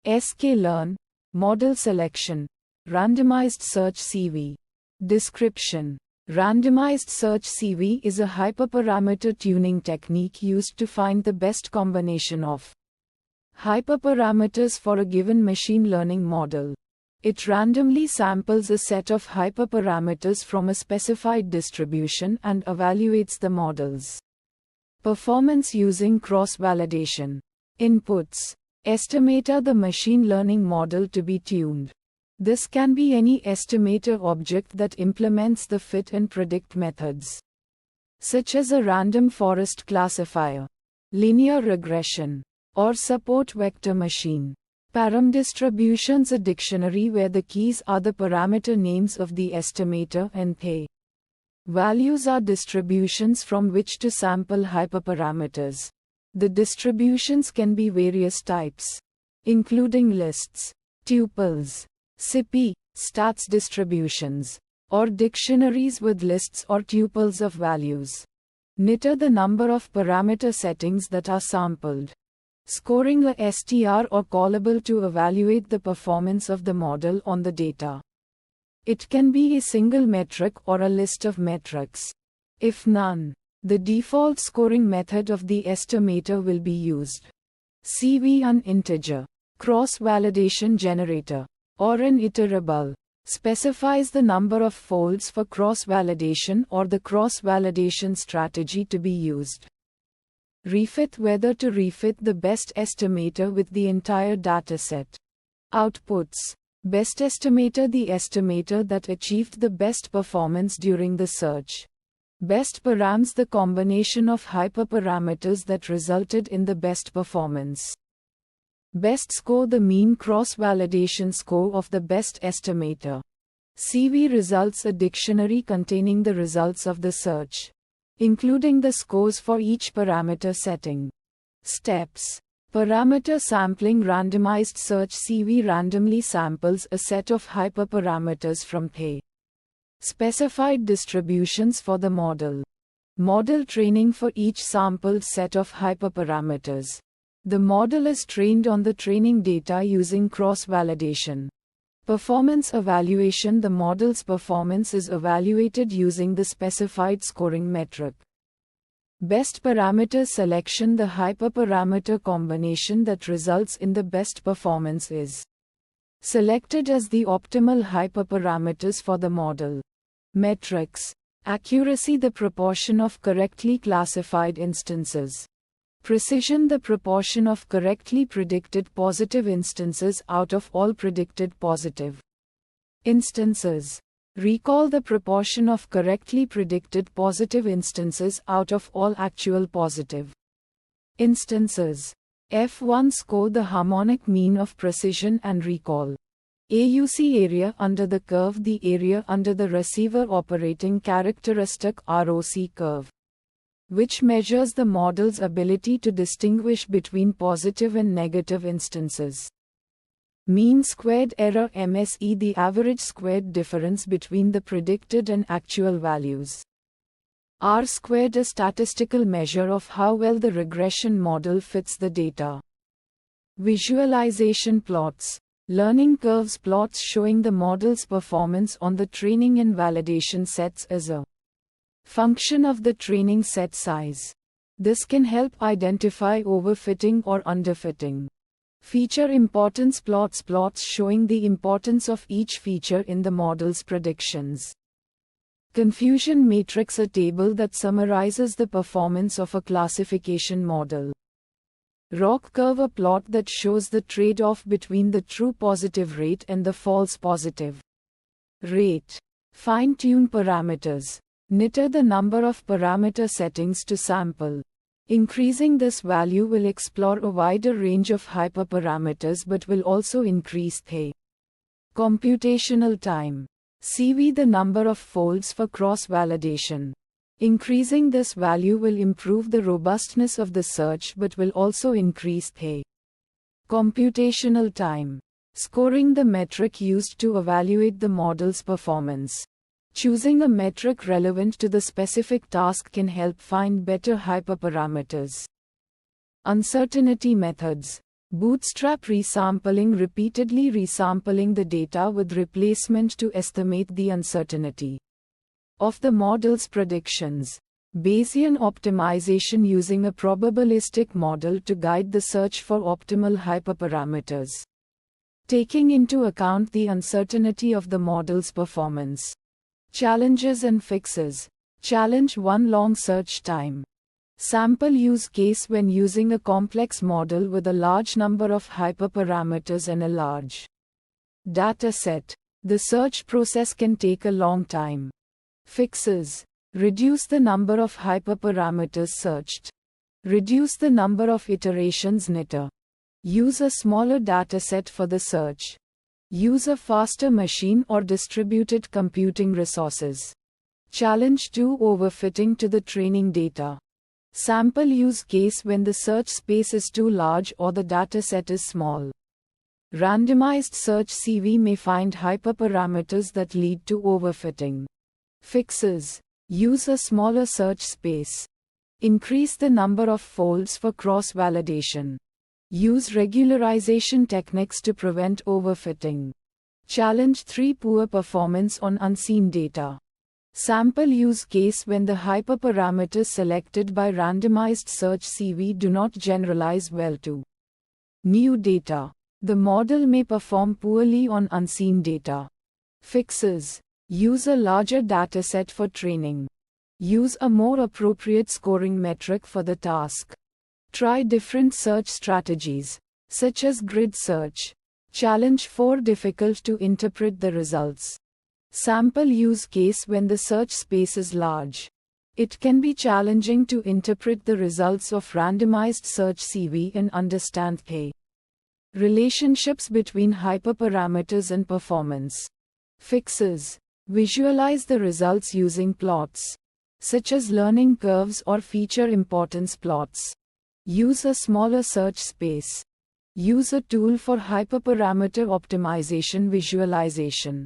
sklearn, model selection, randomized search CV. Description: randomized search CV is a hyperparameter tuning technique used to find the best combination of hyperparameters for a given machine learning model. It randomly samples a set of hyperparameters from a specified distribution and evaluates the model's performance using cross-validation. Inputs: estimator, the machine learning model to be tuned. This can be any estimator object that implements the fit and predict methods, such as a random forest classifier, linear regression, or support vector machine. Param distributions, a dictionary where the keys are the parameter names of the estimator and the values are distributions from which to sample hyperparameters. The distributions can be various types, including lists, tuples, SIP, stats distributions, or dictionaries with lists or tuples of values. Niter, the number of parameter settings that are sampled. Scoring, a str or callable to evaluate the performance of the model on the data. It can be a single metric or a list of metrics. If none, the default scoring method of the estimator will be used. CV, an integer cross-validation generator, or an iterable, specifies the number of folds for cross-validation or the cross-validation strategy to be used. Refit, whether to refit the best estimator with the entire dataset. Outputs: best estimator, the estimator that achieved the best performance during the search. Best params, the combination of hyperparameters that resulted in the best performance. Best score, the mean cross-validation score of the best estimator. CV results, a dictionary containing the results of the search, including the scores for each parameter setting. Steps: parameter sampling. Randomized search CV randomly samples a set of hyperparameters from the specified distributions for the model. Model training: for each sampled set of hyperparameters, the model is trained on the training data using cross-validation. Performance evaluation: the model's performance is evaluated using the specified scoring metric. Best parameter selection: the hyperparameter combination that results in the best performance is selected as the optimal hyperparameters for the model. Metrics: accuracy, the proportion of correctly classified instances. Precision, the proportion of correctly predicted positive instances out of all predicted positive instances. Recall, the proportion of correctly predicted positive instances out of all actual positive instances. F1 score, the harmonic mean of precision and recall. AUC, area under the curve, the area under the receiver operating characteristic ROC curve, which measures the model's ability to distinguish between positive and negative instances. Mean squared error MSE, the average squared difference between the predicted and actual values. R squared, a statistical measure of how well the regression model fits the data. Visualization plots. Learning curves plots showing the model's performance on the training and validation sets as a function of the training set size. This can help identify overfitting or underfitting. Feature importance plots plots showing the importance of each feature in the model's predictions. Confusion matrix, a table that summarizes the performance of a classification model. ROC curve, a plot that shows the trade-off between the true positive rate and the false positive rate. Fine-tune parameters. Niter, the number of parameter settings to sample. Increasing this value will explore a wider range of hyperparameters but will also increase the computational time. CV, the number of folds for cross-validation. Increasing this value will improve the robustness of the search but will also increase the computational time. Scoring, the metric used to evaluate the model's performance. Choosing a metric relevant to the specific task can help find better hyperparameters. Uncertainty methods. Bootstrap resampling, repeatedly resampling the data with replacement to estimate the uncertainty of the model's predictions. Bayesian optimization, using a probabilistic model to guide the search for optimal hyperparameters, taking into account the uncertainty of the model's performance. Challenges and fixes. Challenge 1: long search time. Sample use case: when using a complex model with a large number of hyperparameters and a large data set, the search process can take a long time. Fixes: reduce the number of hyperparameters searched. Reduce the number of iterations needed. Use a smaller dataset for the search. Use a faster machine or distributed computing resources. Challenge 2: overfitting to the training data. Sample use case: when the search space is too large or the dataset is small. Randomized search CV may find hyperparameters that lead to overfitting. Fixes: use a smaller search space. Increase the number of folds for cross-validation. Use regularization techniques to prevent overfitting. Challenge 3: poor performance on unseen data. Sample use case: when the hyperparameters selected by randomized search CV do not generalize well to new data. The model may perform poorly on unseen data. Fixes: use a larger dataset for training. Use a more appropriate scoring metric for the task. Try different search strategies, such as grid search. Challenge 4: difficult to interpret the results. Sample use case: when the search space is large, it can be challenging to interpret the results of randomized search CV and understand the relationships between hyperparameters and performance. Fixes: visualize the results using plots, such as learning curves or feature importance plots. Use a smaller search space. Use a tool for hyperparameter optimization visualization.